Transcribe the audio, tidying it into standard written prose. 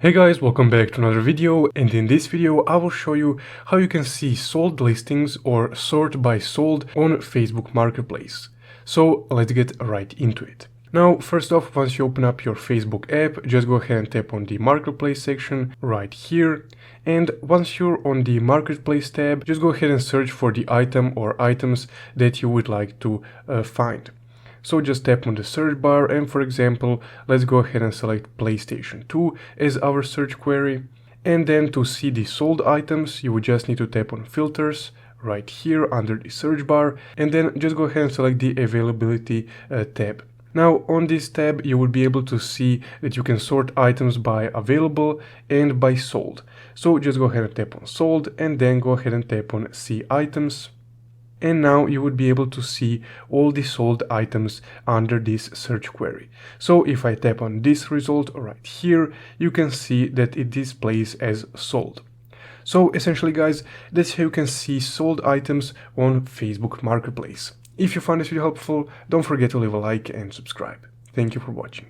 Hey guys, welcome back to another video, and in this video I will show you how you can see sold listings or sort by sold on Facebook Marketplace. So let's get right into it. Now, first off, once you open up your Facebook app, just go ahead and tap on the Marketplace section right here. And once you're on the Marketplace tab, just go ahead and search for the item or items that you would like to find. So just tap on the search bar and, for example, let's go ahead and select PlayStation 2 as our search query. And then to see the sold items, you would just need to tap on filters right here under the search bar, and then just go ahead and select the availability tab. Now on this tab you will be able to see that you can sort items by available and by sold. So just go ahead and tap on sold and then go ahead and tap on see items. And now you would be able to see all the sold items under this search query. So if I tap on this result right here, you can see that it displays as sold. So essentially guys, that's how you can see sold items on Facebook Marketplace. If you found this video helpful, don't forget to leave a like and subscribe. Thank you for watching.